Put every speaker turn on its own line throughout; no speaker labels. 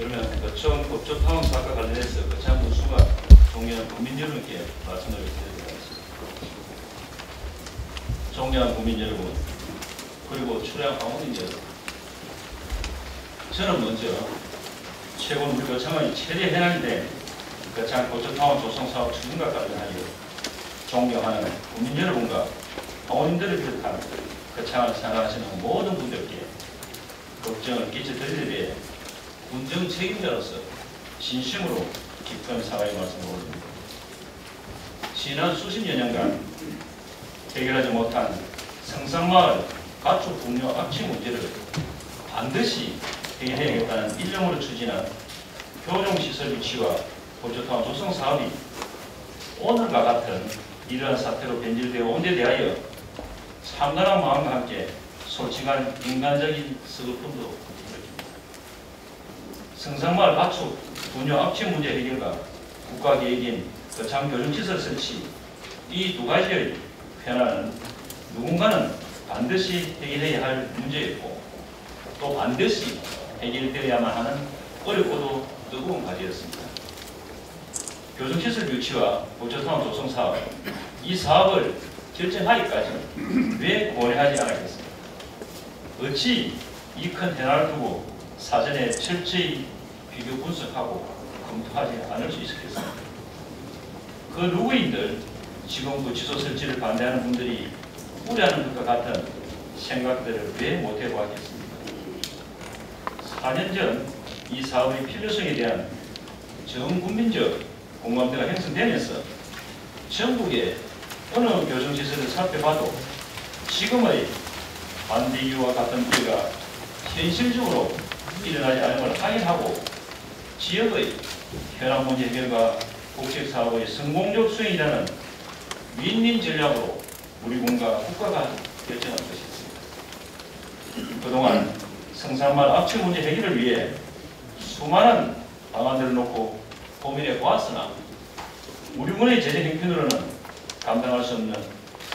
그러면 거청 법조타운 사건과 관련해서 거창 군수가 존경하는 국민 여러분께 말씀을 드리겠습니다. 존경하는 국민 여러분, 그리고 출연 강원인 여러분, 저는 먼저 최근 우리 거청의 최대 현안이 된 거창 법조타운 조성사업 추진과 관련하여 존경하는 국민 여러분과 강원인들을 비롯한 거창을 생각하시는 모든 분들께 걱정을 끼쳐드리기 위해 군정 책임자로서 진심으로 깊은 사과의 말씀을 올립니다. 지난 수십 년간 해결하지 못한 성산마을 가축 분뇨 악취 문제를 반드시 해결해야겠다는 일념으로 추진한 교정시설 유치와 법조타운 조성 사업이 오늘과 같은 이러한 사태로 변질되어 온 데 대하여 참담한 마음과 함께 솔직한 인간적인 서글픔도 느낍니다. 성산마을 가축 분뇨 악취 문제 해결과 국가계획인 거창 교정시설 설치, 이 두 가지의 현안은 누군가는 반드시 해결해야 할 문제였고 또 반드시 해결되어야만 하는 어렵고도 뜨거운 과제였습니다. 교정시설 유치와 법조타운 조성 사업, 이 사업을 결정하기까지 왜 고려하지 않았겠습니까? 어찌 이 큰 현안을 두고 사전에 철저히 비교 분석하고 검토하지 않을 수 있었겠습니까? 그 누구인들 지금 구치소 설치를 반대하는 분들이 우려하는 것과 같은 생각들을 왜 못해보았겠습니까? 4년 전 이 사업의 필요성에 대한 전 국민적 공감대가 형성되면서 전국의 어느 교정시설을 살펴봐도 지금의 반대 이유와 같은 피해가 현실적으로 일어나지 않은 걸 확인하고 지역의 현안 문제 해결과 국책사업의 성공적 수행이라는 윈윈 전략으로 우리 군과 국가가 결정한 것이었습니다. 그동안 성산마을 악취 문제 해결을 위해 수많은 방안들을 놓고 고민해 보았으나 우리 군의 재정 형편으로는 감당할 수 없는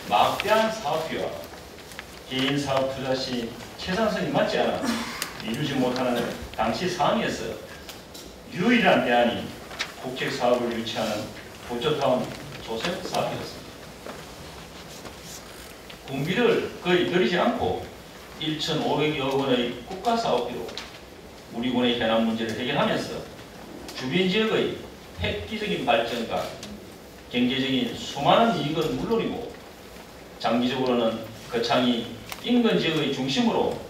막대한 사업비와 개인 사업 투자 시 채상성이 맞지 않아 이루지 못하는 당시 상황에서 유일한 대안이 국책 사업을 유치하는 법조타운 조성 사업이었습니다. 공비를 거의 들이지 않고 1,500여 원의 국가 사업비로 우리 군의 현안 문제를 해결하면서 주변 지역의 획기적인 발전과 경제적인 수많은 이익은 물론이고 장기적으로는 거창이 인근 지역의 중심으로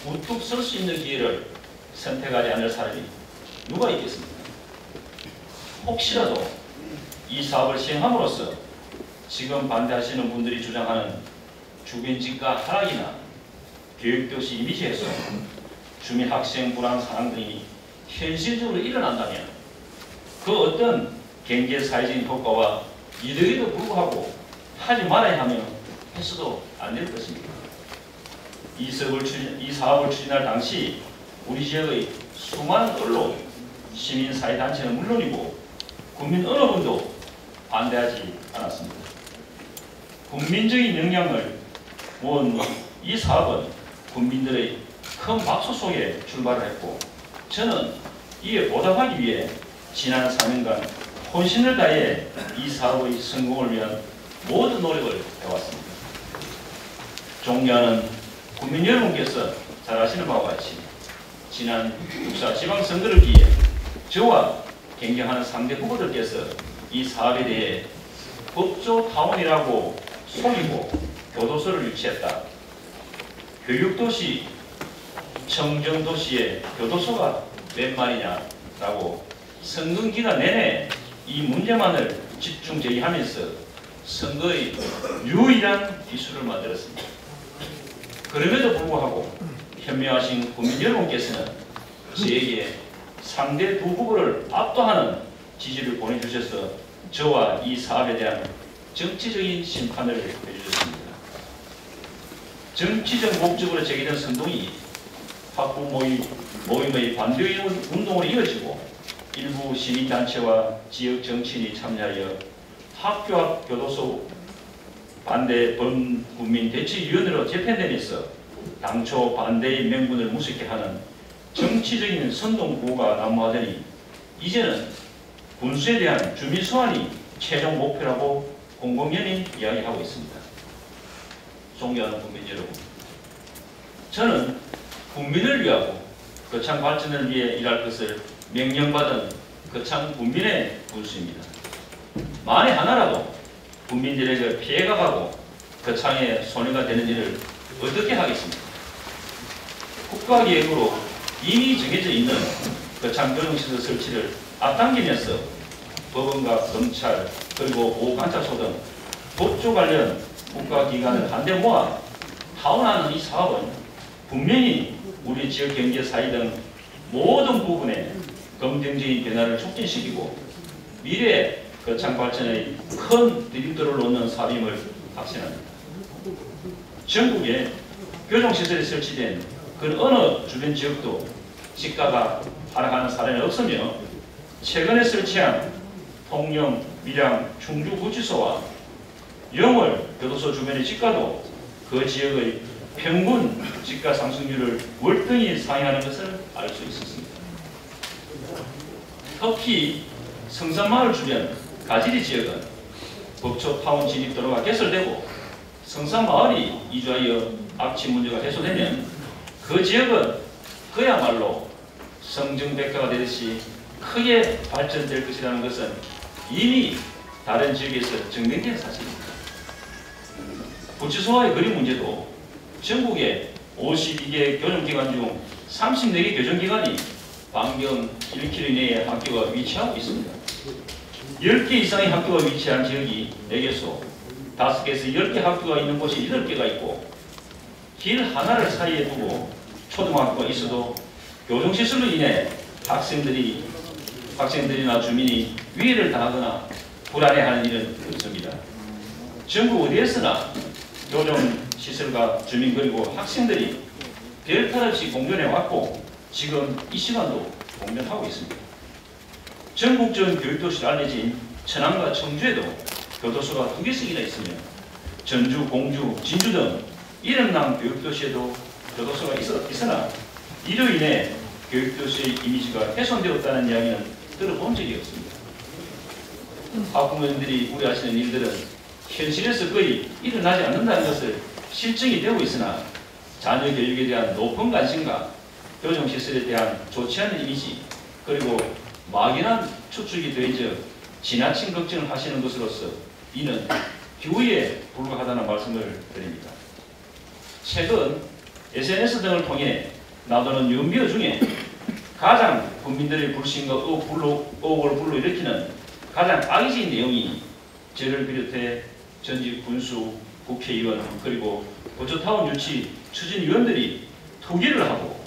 우뚝 설 수 있는 기회를 선택하지 않을 사람이 누가 있겠습니까? 혹시라도 이 사업을 시행함으로써 지금 반대하시는 분들이 주장하는 주변 집가 하락이나 교육도시 이미지 훼손, 주민 학생 불안 상황 등이 현실적으로 일어난다면 그 어떤 경제 사회적인 효과와 이득에도 불구하고 하지 말아야 하며 해서도 안 될 것입니다. 이 사업을 추진할 당시 우리 지역의 수많은 언론, 시민사회단체는 물론이고 국민 어느 분도 반대하지 않았습니다. 국민적인 영향을 모은 이 사업은 국민들의 큰 박수 속에 출발을 했고 저는 이에 보답하기 위해 지난 4년간 혼신을 다해 이 사업의 성공을 위한 모든 노력을 해왔습니다. 존경하는 국민 여러분께서 잘 아시는 바와 같이 지난 국사 지방선거를 기해 저와 경쟁하는 상대 후보들께서 이 사업에 대해 법조타운이라고 속이고 교도소를 유치했다. 교육도시, 청정도시에 교도소가 몇 말이냐라고 선거기간 내내 이 문제만을 집중 제기하면서 선거의 유일한 기술을 만들었습니다. 그럼에도 불구하고 현명하신 국민 여러분께서는 저에게 상대 두 후보를 압도하는 지지를 보내주셔서 저와 이 사업에 대한 정치적인 심판을 해주셨습니다. 정치적 목적으로 제기된 선동이 학부 모임의 반대 운동으로 이어지고 일부 시민단체와 지역 정치인이 참여하여 학교 앞 교도소 반대 범국민 대책위원회로 재편되면서 당초 반대의 명분을 무색해 하는 정치적인 선동구호가 난무하더니 이제는 군수에 대한 주민 소환이 최종 목표라고 공공연히 이야기하고 있습니다. 존경하는 국민 여러분, 저는 국민을 위하고 거창 발전을 위해 일할 것을 명령받은 거창 국민의 군수입니다. 만에 하나라도 국민들에게 피해가 가고 거창의 손해가 되는 일을 어떻게 하겠습니까? 국가계획으로 이미 정해져 있는 거창 교정시설 설치를 앞당기면서 법원과 검찰 그리고 보호관찰소 등 법조 관련 국가기관을 한데 모아 타원하는 이 사업은 분명히 우리 지역 경제 사회 등 모든 부분에 긍정적인 변화를 촉진시키고 미래 거창 발전의 큰 디딤돌을 놓는 사업임을 확신합니다. 전국에 교정시설이 설치된 그 어느 주변 지역도 집가가 하락하는 사례는 없으며 최근에 설치한 통영, 밀양, 충주 구치소와 영월 교도소 주변의 집가도 그 지역의 평균 집가 상승률을 월등히 상회하는 것을 알 수 있었습니다. 특히 성산마을 주변 가지리 지역은 법초 타운 진입도로가 개설되고 성산마을이 이주하여 악취 문제가 해소되면 그 지역은 그야말로 성정백화가 되듯이 크게 발전될 것이라는 것은 이미 다른 지역에서 증명된 사실입니다. 구치소와의 거리 문제도 전국에 52개 교정기관 중 34개 교정기관이 반경 1km 이내에 학교가 위치하고 있습니다. 10개 이상의 학교가 위치한 지역이 4개소, 5개에서 10개 학교가 있는 곳이 8개가 있고 길 하나를 사이에 두고 초등학교가 있어도 교정시설로 인해 학생들이나 주민이 위해를 당하거나 불안해하는 일은 없습니다. 전국 어디에서나 교정시설과 주민 그리고 학생들이 별탈 없이 공존해 왔고 지금 이 시간도 공존하고 있습니다. 전국적 교육도시로 알려진 천안과 청주에도 교도소가 2개씩이나 있으며 전주, 공주, 진주 등 이름난 교육도시에도 교도소가 있으나 이로 인해 교육도시의 이미지가 훼손되었다는 이야기는 들어본 적이 없습니다. 학부모님들이 우려하시는 일들은 현실에서 거의 일어나지 않는다는 것을 실증이 되고 있으나 자녀 교육에 대한 높은 관심과 교정시설에 대한 좋지 않은 이미지 그리고 막연한 추측이 더해져 지나친 걱정을 하시는 것으로서 이는 기우에 불과하다는 말씀을 드립니다. 최근 SNS 등을 통해 나도는 연비어 중에 가장 국민들의 불신과 의혹을 불러일으키는 가장 악의적인 내용이 저를 비롯해 전직 군수, 국회의원 그리고 보초타운 유치 추진위원들이 투기를 하고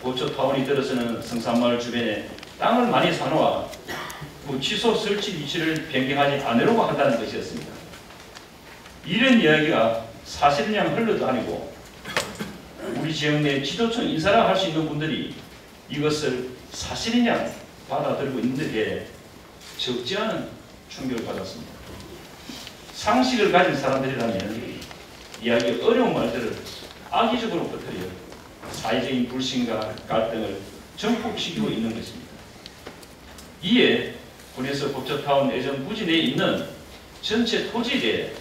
보초타운이 들어서는 성산마을 주변에 땅을 많이 사놓아 구치소 설치 위치를 변경하지 않으려고 한다는 것이었습니다. 이런 이야기가 사실이냐 흘러도 아니고 우리 지역 내 지도층 인사라 할 수 있는 분들이 이것을 사실이냐 받아들이고 있는 데 적지 않은 충격을 받았습니다. 상식을 가진 사람들이라면 이야기 어려운 말들을 악의적으로 퍼뜨려 사회적인 불신과 갈등을 증폭시키고 있는 것입니다. 이에 군에서 법조타운 예전 부지 내에 있는 전체 토지에 대해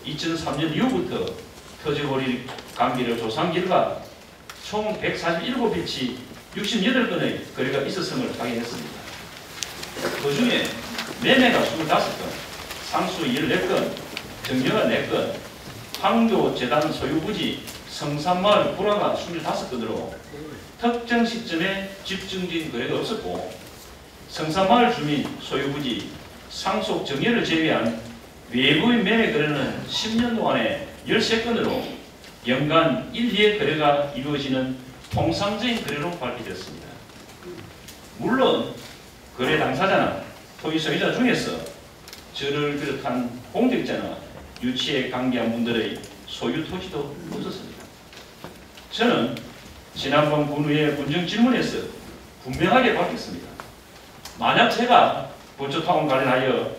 2003년 이후부터 토지보리 관계를 조사한 결과 총 147필지 68건의 거래가 있었음을 확인했습니다. 그 중에 매매가 25건, 상수 14건, 정려가 4건, 황교재단 소유부지 성산마을 불화가 25건으로 특정 시점에 집중적인 거래가 없었고 성산마을 주민 소유부지 상속 정려를 제외한 외부인 매매 거래는 10년 동안에 13건으로 연간 1, 2회 거래가 이루어지는 통상적인 거래로 밝혀졌습니다. 물론 거래 당사자나 토지 소유자 중에서 저를 비롯한 공직자나 유치에 관계한 분들의 소유 토지도 없었습니다. 저는 지난번 군의회 군정 질문에서 분명하게 밝혔습니다. 만약 제가 보초타운 관련하여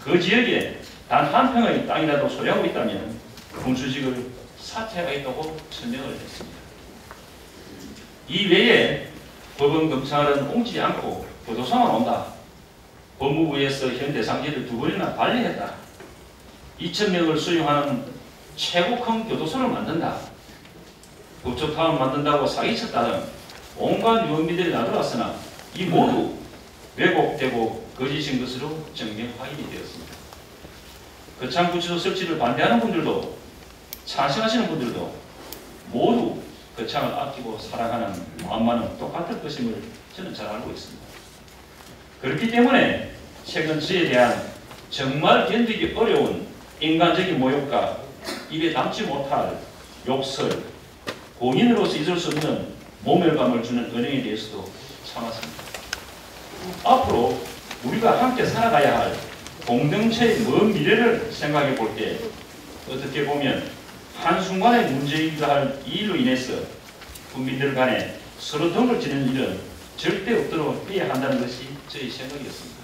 그 지역에 단 한 평의 땅이라도 소유하고 있다면 군수직을 사퇴하겠다고 천명을 했습니다. 이 외에 법원 검찰은 옮기지 않고 교도소만 온다. 법무부에서 현 대상지를 2번이나 발령했다. 2,000명을 수용하는 최고 큰 교도소를 만든다. 법조타운 만든다고 사기쳤다 등 온갖 유언비들이 나돌았으나 이 모두 왜곡되고 거짓인 것으로 증명 확인이 되었습니다. 거창구치소 설치를 반대하는 분들도 찬성하시는 분들도 모두 거창을 아끼고 사랑하는 마음만은 똑같을 것임을 저는 잘 알고 있습니다. 그렇기 때문에 최근 저에 대한 정말 견디기 어려운 인간적인 모욕과 입에 담지 못할 욕설, 본인으로서 있을 수 없는 모멸감을 주는 은행에 대해서도 참았습니다. 앞으로 우리가 함께 살아가야 할 공동체의 먼 미래를 생각해 볼 때 어떻게 보면 한순간의 문제이기도 할 이 일로 인해서 국민들 간에 서로 덕을 지는 일은 절대 없도록 해야 한다는 것이 저희 생각이었습니다.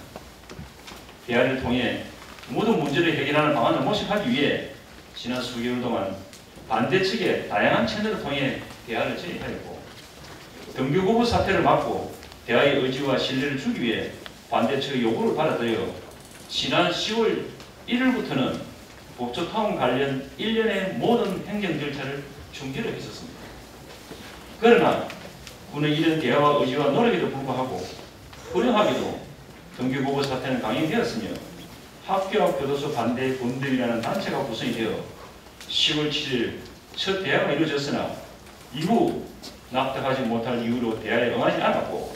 대화를 통해 모든 문제를 해결하는 방안을 모색하기 위해 지난 수개월 동안 반대 측의 다양한 채널을 통해 대화를 진행하였고 등교고부 사태를 막고 대화의 의지와 신뢰를 주기 위해 반대 측의 요구를 받아들여 지난 10월 1일부터는 법조타운 관련 1년의 모든 행정 절차를 중지를 했었습니다. 그러나 군의 이런 대화와 의지와 노력에도 불구하고 불행하게도 등교고부 사태는 강행되었으며 학교 앞 교도소 반대 범대위라는 단체가 구성이 되어 10월 7일 첫 대화가 이루어졌으나 이후 납득하지 못할 이유로 대화에 응하지 않았고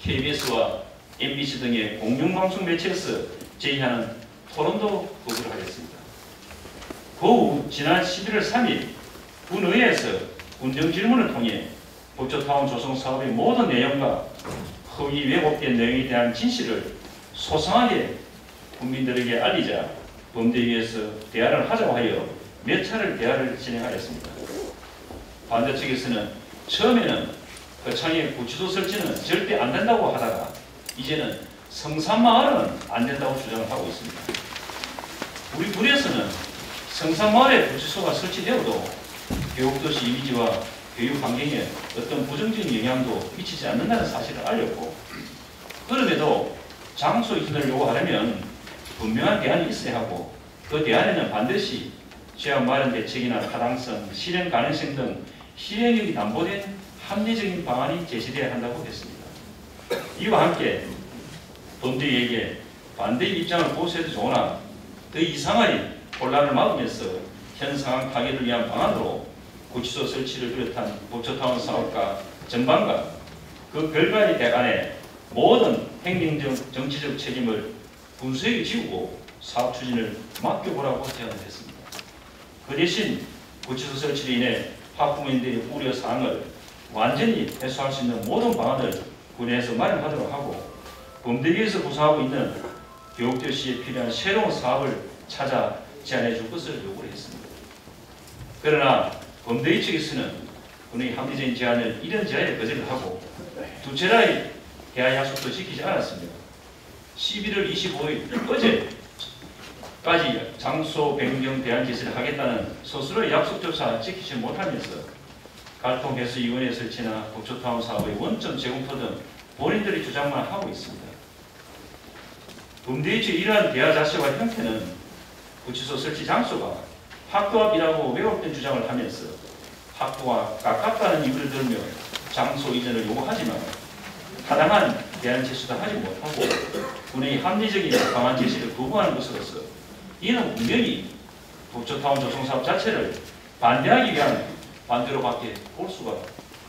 KBS와 MBC 등의 공영방송 매체에서 제의하는 토론도 거부를 하였습니다. 그 후 지난 11월 3일 군의회에서 군정 질문을 통해 법조타운 조성 사업의 모든 내용과 허위 왜곡된 내용에 대한 진실을 소상하게 국민들에게 알리자 범대위에서 대화를 하자고 하여 몇 차례 대화를 진행하였습니다. 반대 측에서는 처음에는 거창의 구치소 설치는 절대 안 된다고 하다가 이제는 성산마을은 안 된다고 주장을 하고 있습니다. 우리 군에서는 성산마을에 구치소가 설치되어도 교육도시 이미지와 교육 환경에 어떤 부정적인 영향도 미치지 않는다는 사실을 알렸고 그럼에도 장소 이전을 요구하려면 분명한 대안이 있어야 하고 그 대안에는 반드시 취약 마련 대책이나 타당성, 실행 가능성 등 실행력이 담보된 합리적인 방안이 제시되어야 한다고 했습니다. 이와 함께 범죄에게 반대의 입장을 보수해도 좋으나 더 이상의 혼란을 막으면서 현 상황 타개를 위한 방안으로 구치소 설치를 비롯한 법조타운 사업과 전반과 그 결과에 대한 모든 행정적 정치적 책임을 군수에게 지우고 사업 추진을 맡겨보라고 제안을 했습니다. 그 대신 구치소 설치로 인해 학부모님들의 우려사항을 완전히 해소할 수 있는 모든 방안을 군에서 마련하도록 하고 범대위에서 구성하고 있는 교육도시에 필요한 새로운 사업을 찾아 제안해 줄 것을 요구를 했습니다. 그러나 범대위 측에서는 군의 합리적인 제안을 이런 제안에 거절을 하고 두 차례의 대화 약속도 지키지 않았습니다. 11월 25일 어제까지 장소 변경 대안 제시를 하겠다는 스스로의 약속조차 지키지 못하면서 갈통해수위원회 설치나 법조타운 사업의 원점 제공토 등 본인들의 주장만 하고 있습니다. 범대위 측의 이러한 대화 자체와 형태는 구치소 설치 장소가 학교 앞이라고 왜곡된 주장을 하면서 학교와 가깝다는 이유를 들며 장소 이전을 요구하지만 타당한 대안 제시도 하지 못하고 군의 합리적인 방안 제시를 거부하는 것으로서 이는 분명히 법조타운 조성사업 자체를 반대하기 위한 반대로밖에 볼 수가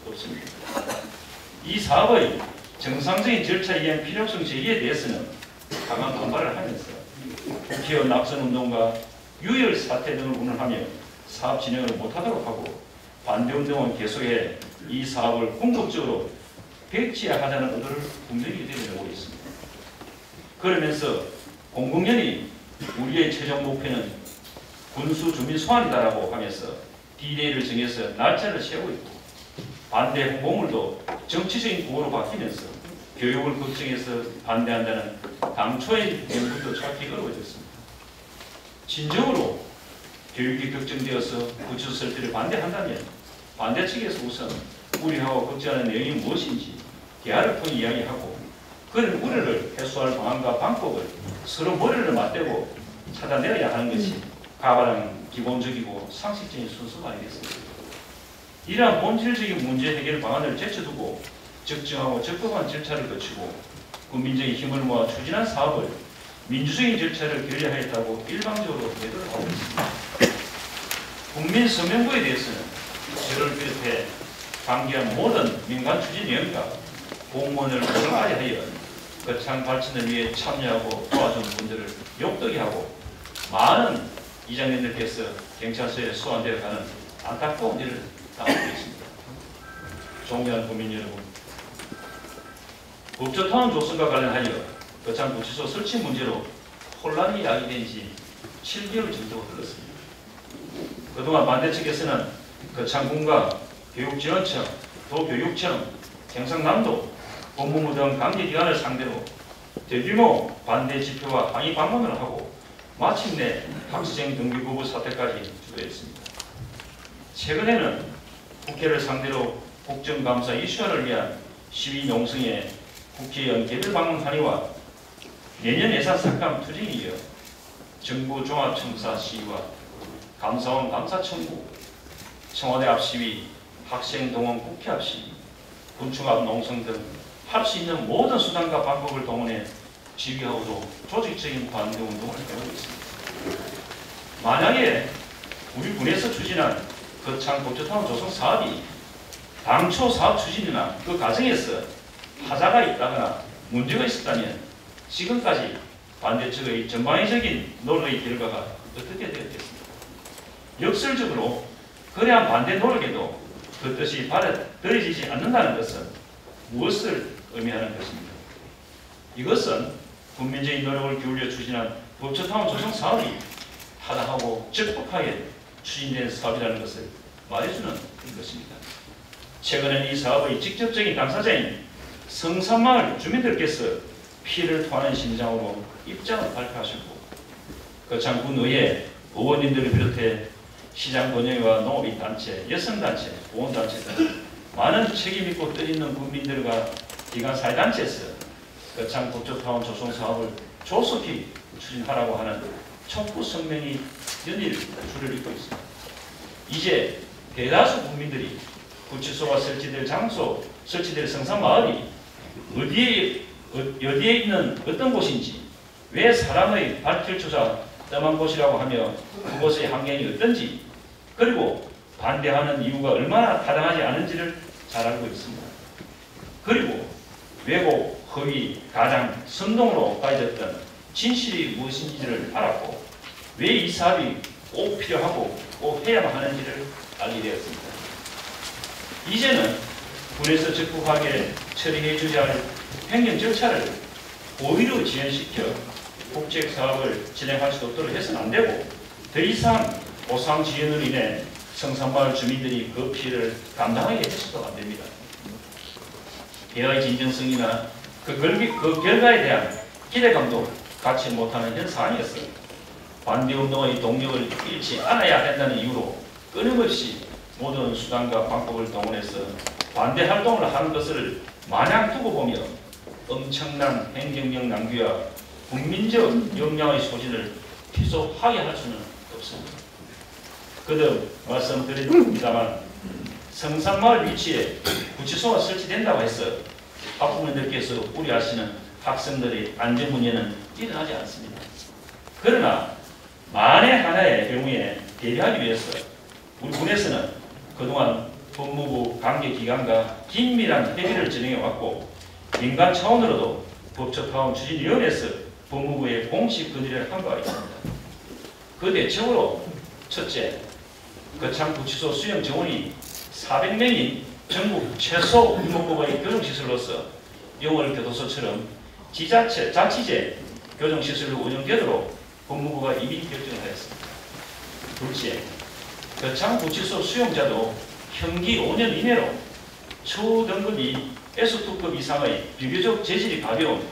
없습니다. 이 사업의 정상적인 절차에 의한 필요성 제기에 대해서는 강한 반발을 하면서 국회의원 낙선운동과 유혈 사태 등을 운운하며 사업 진행을 못하도록 하고 반대운동은 계속해 이 사업을 궁극적으로 백지화하자는 의도를 분명히 내려내고 있습니다. 그러면서 공공연히 우리의 최종 목표는 군수 주민 소환이다라고 하면서 D-Day를 정해서 날짜를 세우고 있고 반대 홍보물도 정치적인 구호로 바뀌면서 교육을 걱정해서 반대한다는 당초의 명분도 찾기 어려워졌습니다. 진정으로 교육이 걱정되어서 구치소 설치를 반대한다면 반대 측에서 우선 우려하고 걱정하는 내용이 무엇인지 대화를 통해 이야기하고 그런 우려를 해소할 방안과 방법을 서로 머리를 맞대고 찾아내야 하는 것이 가장 기본적이고 상식적인 순서가 아니겠습니까? 이러한 본질적인 문제 해결 방안을 제쳐두고 적정하고 적법한 절차를 거치고 국민적인 힘을 모아 추진한 사업을 민주적인 절차를 결례하였다고 일방적으로 대도를 하고 있습니다. 국민 서명부에 대해서는 저를 비롯해 관계한 모든 민간 추진위원과 공무원을 포괄하여 거창 발전을 위해 참여하고 도와준 분들을 욕되게 하고 많은 이장님들께서 경찰서에 소환되어 가는 안타까운 일을 당하고 있습니다. 존경하는 국민 여러분, 법조타운 조성과 관련하여 거창 구치소 설치 문제로 혼란이 야기된 지 7개월 정도 흘렀습니다. 그동안 반대 측에서는 거창군과 교육지원청, 도교육청, 경상남도, 법무부 등 관계기관을 상대로 대규모 반대 집회와 항의 방문을 하고 마침내 학생 등기부부 사태까지 주도했습니다. 최근에는 국회를 상대로 국정감사 이슈화를 위한 시위 농성에 국회의원 개별 방문 항의와 내년 예산 삭감 투쟁에 이어 정부 종합청사 시위와 감사원 감사 청구, 청와대 앞 시위, 학생 동원 국회 앞 시위, 군청 앞 농성 등 할 수 있는 모든 수단과 방법을 동원해 지휘하고도 조직적인 반대 운동을 해오고 있습니다. 만약에 우리 군에서 추진한 거창 법조타운 조성 사업이 당초 사업 추진이나 그 과정에서 하자가 있다거나 문제가 있었다면 지금까지 반대 측의 전방위적인 노력의 결과가 어떻게 되었겠습니까? 역설적으로 그러한 반대 노력에도 그 뜻이 받아들여지지 않는다는 것은 무엇을 의미하는 것입니까? 이것은 국민적인 노력을 기울여 추진한 법조타운 조성 사업이 타당하고 적법하게 추진된 사업이라는 것을 말해주는 것입니다. 최근엔 이 사업의 직접적인 당사자인 성산마을 주민들께서 피를 토하는 심정으로 입장을 발표하셨고 거창군의회 의원님들을 비롯해 시장번영회와 농업인단체, 여성단체, 보건단체 등 많은 책임있고 뜻있는 국민들과 기관 사회단체에서 거창 법조타운 조성 사업을 조속히 추진하라고 하는 촉구 성명이 연일 줄을 잇고 있습니다. 이제 대다수 국민들이 구치소가 설치될 장소, 설치될 성산마을이 어디에 있는 어떤 곳인지, 왜 사람의 발길조차 뜸한 곳이라고 하며 그곳의 환경이 어떤지, 그리고 반대하는 이유가 얼마나 타당하지 않은지를 잘 알고 있습니다. 그리고 왜곡, 허위, 가장, 선동으로 가해졌던 진실이 무엇인지를 알았고 왜 이 사업이 꼭 필요하고 꼭 해야만 하는지를 알게 되었습니다. 이제는 군에서 적극하게 처리해 주어야 할 행정 절차를 고의로 지연시켜 국책 사업을 진행할 수 없도록 해서는 안 되고 더 이상 보상 지연으로 인해 성산마을 주민들이 그 피해를 감당하게 해서도 안 됩니다. 대화의 진정성이나 그 결과에 대한 기대감도 갖지 못하는 현 상황이었어요. 반대운동의 동력을 잃지 않아야 된다는 이유로 끊임없이 모든 수단과 방법을 동원해서 반대 활동을 하는 것을 마냥 두고 보며 엄청난 행정력 낭비와 국민적 역량의 소진을 계속하게 할 수는 없습니다. 거듭 말씀드립니다만 성산마을 위치에 구치소가 설치된다고 해서 학부모님들께서 우려하시는 학생들의 안전 문제는 일어나지 않습니다. 그러나 만에 하나의 경우에 대비하기 위해서 우리 군에서는 그동안 법무부 관계기관과 긴밀한 협의를 진행해왔고 민간 차원으로도 법조타운 추진위원회에서 법무부에 공식 건의를 한 바가 있습니다. 그 대책으로 첫째, 거창 구치소 수용 정원이 400명인 전국 최소 규모급의 교정시설로서 영월교도소처럼 지자체, 자치제 교정시설로 운영되도록 법무부가 이미 결정을 하였습니다. 둘째, 거창 구치소 수용자도 형기 5년 이내로 초등급이 S2급 이상의 비교적 재질이 가벼운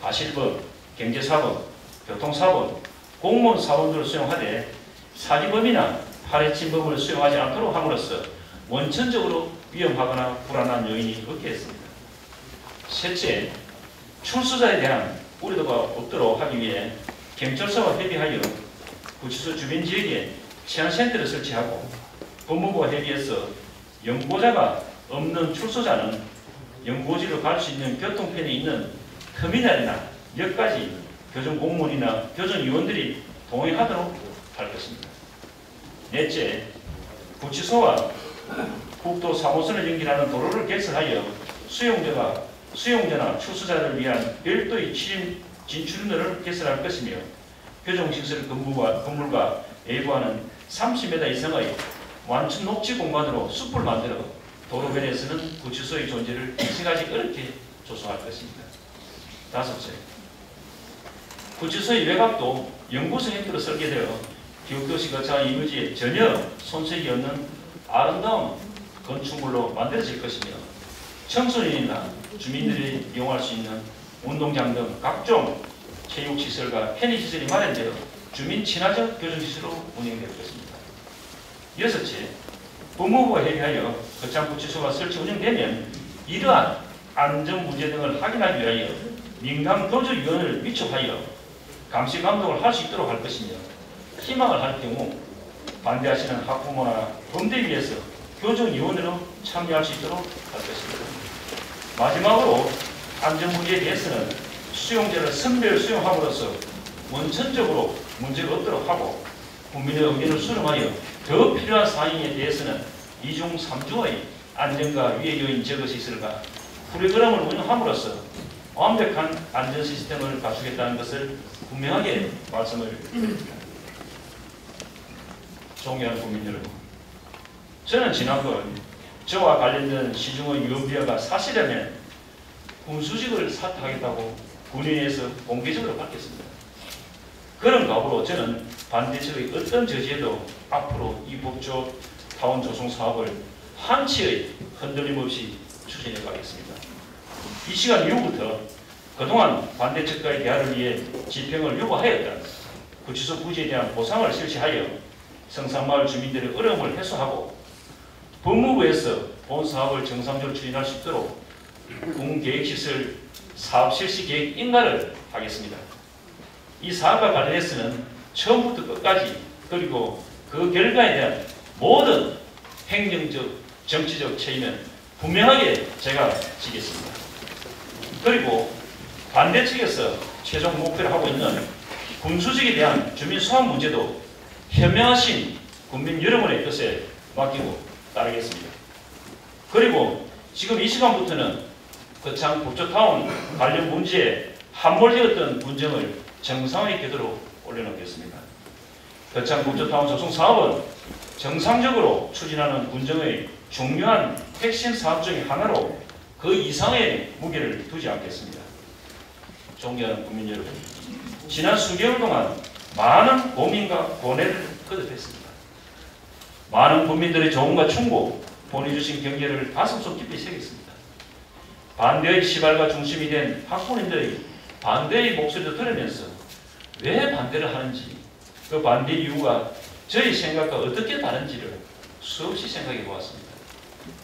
과실법, 경제사법, 교통사법, 공무원 사범들을 수용하되 사기범이나 파래침범을 수용하지 않도록 함으로써 원천적으로 위험하거나 불안한 요인이 없게 했습니다. 셋째, 출소자에 대한 우려가 없도록 하기 위해 경찰서와 협의하여 구치소 주변 지역에 치안센터를 설치하고 법무부와 협의해서 연구자가 없는 출소자는 연구지로 갈 수 있는 교통편에 있는 터미널이나 역까지 교정 공무원이나 교정위원들이 동행하도록 할 것입니다. 넷째, 구치소와 국도 3호선을 연결하는 도로를 개설하여 수용자나 출소자를 위한 별도의 진출로를 개설할 것이며 교정시설 건물과 외부와는 30m 이상의 완충 녹지 공간으로 숲을 만들어 도로변에서는 구치소의 존재를 인식하기 어렵게 조성할 것입니다. 다섯째, 구치소의 외곽도 연구소 형태로 설계되어 교육도시 거창한 이미지에 전혀 손색이 없는 아름다운 건축물로 만들어질 것이며 청소년이나 주민들이 이용할 수 있는 운동장 등 각종 체육시설과 편의시설이 마련되어 주민 친화적 교정시설로 운영될 것입니다. 여섯째, 법무부와 협의하여 거창구치소가 설치 운영되면 이러한 안전 문제 등을 확인하기 위하여 민간 교조위원회를 위촉하여 감시 감독을 할 수 있도록 할 것이며 희망을 할 경우 반대하시는 학부모나 범대위에서 교정위원회로 참여할 수 있도록 할 것입니다. 마지막으로 안전 문제에 대해서는 수용자를 선별 수용함으로써 원천적으로 문제가 없도록 하고 국민의 의견을 수렴하여 더 필요한 사항에 대해서는 2중 3중의 안전과 위해 요인 제거 시설과 프로그램을 운영함으로써 완벽한 안전 시스템을 갖추겠다는 것을 분명하게 말씀을 드립니다. 존경하는 국민 여러분, 저는 지난번 저와 관련된 시중의 유언비어가 사실이라면 군수직을 사퇴하겠다고 군인에서 공개적으로 밝혔습니다. 그런 각오로 저는 반대측의 어떤 저지에도 앞으로 이 법조 타운 조성 사업을 한치의 흔들림 없이 추진해 가겠습니다. 이 시간 이후부터 그동안 반대측과의 대화를 위해 집행을 요구하였던 구치소 부지에 대한 보상을 실시하여 성산마을 주민들의 어려움을 해소하고 법무부에서 본 사업을 정상적으로 추진할 수 있도록 공계획시설 사업 실시 계획 인가를 하겠습니다. 이 사업과 관련해서는 처음부터 끝까지 그리고 그 결과에 대한 모든 행정적, 정치적 책임은 분명하게 제가 지겠습니다. 그리고 반대 측에서 최종 목표로 하고 있는 군수직에 대한 주민 소환 문제도 현명하신 국민 여러분의 뜻에 맡기고 따르겠습니다. 그리고 지금 이 시간부터는 거창 법조타운 관련 문제에 함몰되었던 분쟁을 정상의 궤도로 올려놓겠습니다. 거창 법조타운 조성 사업은 정상적으로 추진하는 군정의 중요한 핵심 사업 중의 하나로 그 이상의 무게를 두지 않겠습니다. 존경하는 국민 여러분, 지난 수개월 동안 많은 고민과 고뇌를 거듭했습니다. 많은 국민들의 조언과 충고, 보내주신 경계를 가슴속 깊이 새겼습니다. 반대의 시발과 중심이 된 학부모님들의 반대의 목소리도 들으면서 왜 반대를 하는지, 그 반대 이유가 저희 생각과 어떻게 다른지를 수없이 생각해 보았습니다.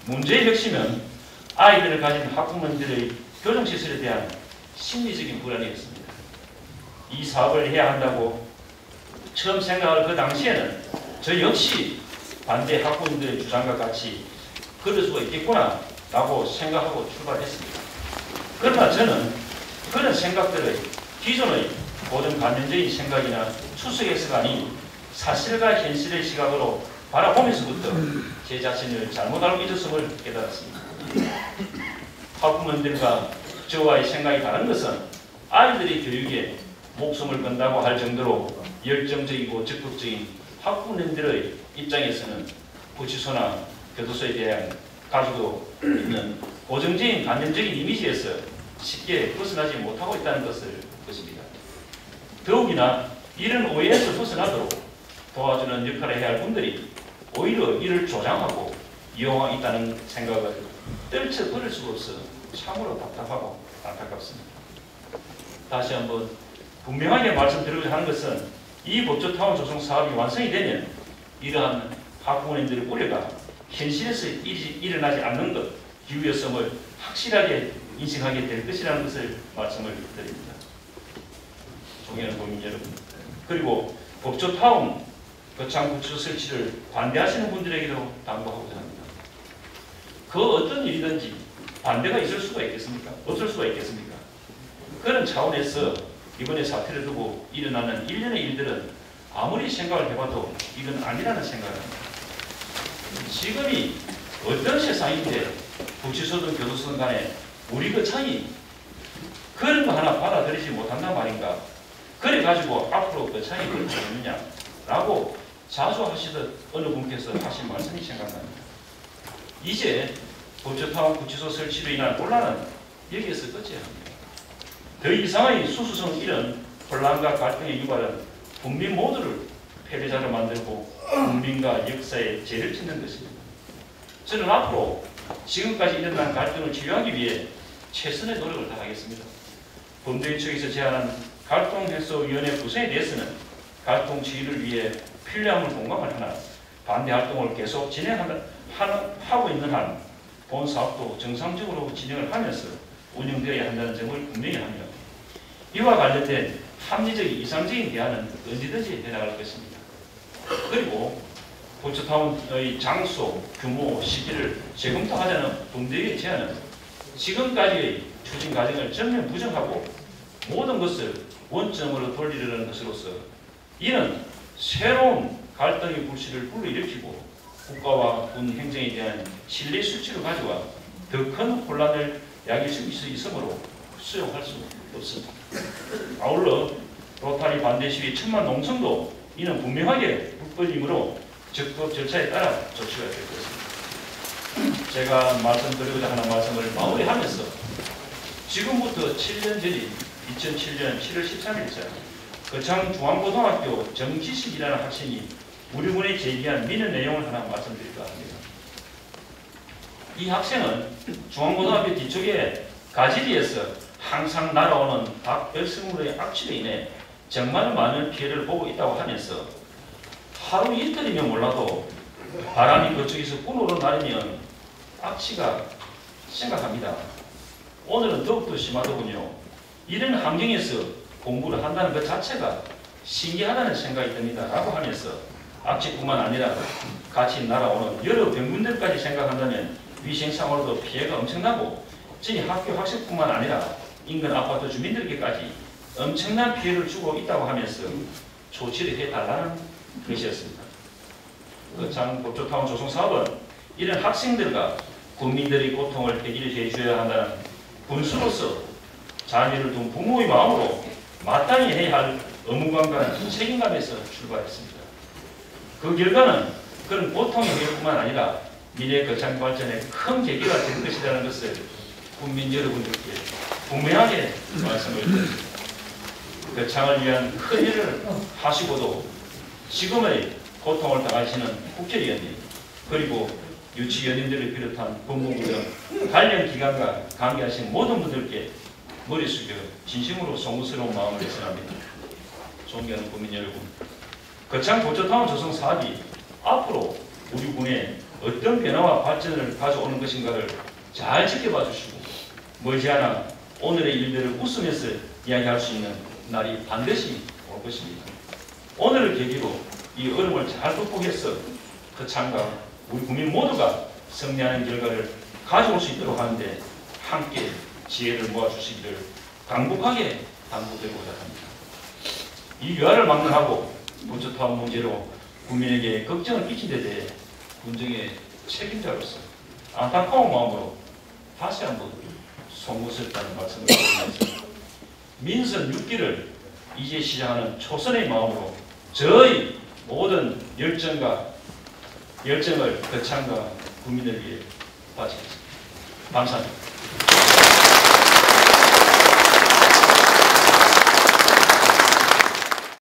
문제의 핵심은 아이들을 가진 학부모님들의 교정시설에 대한 심리적인 불안이었습니다. 이 사업을 해야 한다고 처음 생각할 그 당시에는 저 역시 반대 학부모님들의 주장과 같이 그럴 수가 있겠구나 라고 생각하고 출발했습니다. 그러나 저는 그런 생각들의 기존의 고정관념적인 생각이나 추측해서가 아닌 사실과 현실의 시각으로 바라보면서부터 제 자신을 잘못 알고 있었음을 깨달았습니다. 학부모님들과 저와의 생각이 다른 것은 아이들의 교육에 목숨을 건다고 할 정도로 열정적이고 적극적인 학부모님들의 입장에서는 구치소나 교도소에 대한 가지고 있는 고정적인 관념적인 이미지에서 쉽게 벗어나지 못하고 있다는 것입니다. 더욱이나 이런 오해에서 벗어나도록 도와주는 역할을 해야 할 분들이 오히려 이를 조장하고 이용하고 있다는 생각을 떨쳐버릴 수가 없어 참으로 답답하고 안타깝습니다. 다시 한번 분명하게 말씀드리고자 하는 것은 이 법조타운 조성 사업이 완성이 되면 이러한 학부모님들의 우려가 현실에서 일어나지 않는 것, 기후였음을 확실하게 인식하게 될 것이라는 것을 말씀을 드립니다. 존경하는 국민 여러분, 그리고 법조타운 거창구치소 설치를 반대하시는 분들에게도 당부하고자 합니다. 그 어떤 일이든지 반대가 있을 수가 있겠습니까? 없을 수가 있겠습니까? 그런 차원에서 이번에 사태를 두고 일어나는 일련의 일들은 아무리 생각을 해봐도 이건 아니라는 생각을 합니다. 지금이 어떤 세상인데 구치소든 교도소든 간에 우리 그 차이 그런 거 하나 받아들이지 못한단 말인가? 그래가지고 앞으로 그 차이 그렇지 않느냐라고 자주 하시듯 어느 분께서 하신 말씀이 생각납니다. 이제 법조타운 구치소 설치로 인한 혼란은 여기에서 끝이야 합니다. 더 이상의 수수성 이런 혼란과 갈등의 유발은 국민 모두를 패배자로 만들고 국민과 역사에 죄를 짓는 것입니다. 저는 앞으로 지금까지 일어난 갈등을 치유하기 위해 최선의 노력을 다하겠습니다. 범죄인 측에서 제안한 갈등해소위원회 구성에 대해서는 갈등 치유를 위해 필요함을 공감을 하나 반대 활동을 계속 하고 있는 한 본 사업도 정상적으로 진행을 하면서 운영되어야 한다는 점을 분명히 하며 이와 관련된 합리적인 이상적인 대안은 언제든지 해나갈 것입니다. 그리고 법조타운의 장소, 규모, 시기를 재검토하자는 범죄의 제안은 지금까지의 추진 과정을 전면 부정하고 모든 것을 원점으로 돌리려는 것으로서 이는 새로운 갈등의 불씨를 불러일으키고 국가와 군 행정에 대한 신뢰 수치를 가져와 더 큰 혼란을 야길 수 있으므로 수용할 수 없습니다. 아울러 로타리 반대 시위 천만 농성도 이는 분명하게 불법이므로 적법 절차에 따라 조치가 될 것입니다. 제가 말씀드리고자 하는 말씀을 마무리하면서 지금부터 7년 전인 2007년 7월 13일자 거창중앙고등학교 정지식이라는 학생이 우리 군에 제기한 민원 내용을 하나 말씀드릴까 합니다. 이 학생은 중앙고등학교 뒤쪽에 가지리에서 항상 날아오는 닭백성물의 악취로 인해 정말 많은 피해를 보고 있다고 하면서 하루 이틀이면 몰라도 바람이 그쪽에서 꾼으로 날으면 악취가 심각합니다. 오늘은 더욱더 심하더군요. 이런 환경에서 공부를 한다는 것 자체가 신기하다는 생각이 듭니다. 라고 하면서 악취뿐만 아니라 같이 날아오는 여러 병균들까지 생각한다면 위생상으로도 피해가 엄청나고 저희 학교 학생뿐만 아니라 인근 아파트 주민들에게까지 엄청난 피해를 주고 있다고 하면서 조치를 해달라는 것이었습니다. 거창법조타운 조성 사업은 이런 학생들과 국민들의 고통을 해결해 줘야 한다는 군수로서 자녀를 둔 부모의 마음으로 마땅히 해야 할 의무감과 책임감에서 출발했습니다. 그 결과는 그런 고통의 해결뿐만 아니라 미래 거창 발전에 큰 계기가 될 것이라는 것을 국민 여러분들께 분명하게 말씀을 드립니다. 거창을 위한 큰 일을 하시고도 지금의 고통을 당하시는 국회의원님 그리고 유치위원님들을 비롯한 법무부 등 관련 기관과 관계하신 모든 분들께 머리 숙여 진심으로 송구스러운 마음을 전합니다. 존경하는 국민 여러분, 거창 법조타운 조성 사업이 앞으로 우리 군에 어떤 변화와 발전을 가져오는 것인가를 잘 지켜봐 주시고 머지않아 오늘의 일들을 웃으면서 이야기할 수 있는 날이 반드시 올 것입니다. 오늘을 계기로 이 어려움을 잘 극복해서 거창과 우리 국민 모두가 승리하는 결과를 가져올 수 있도록 하는데 함께 지혜를 모아주시기를 강국하게 당부드리고자 합니다. 이 유화를 막론하고 법조타운 문제로 국민에게 걱정을 끼친 데 대해 군정의 책임자로서 안타까운 마음으로 다시 한번 송구스럽다는 말씀을 드리면서 민선 6기를 이제 시작하는 초선의 마음으로 저의 모든 열정을 거창과 국민을 위해 바치겠습니다. 감사합니다.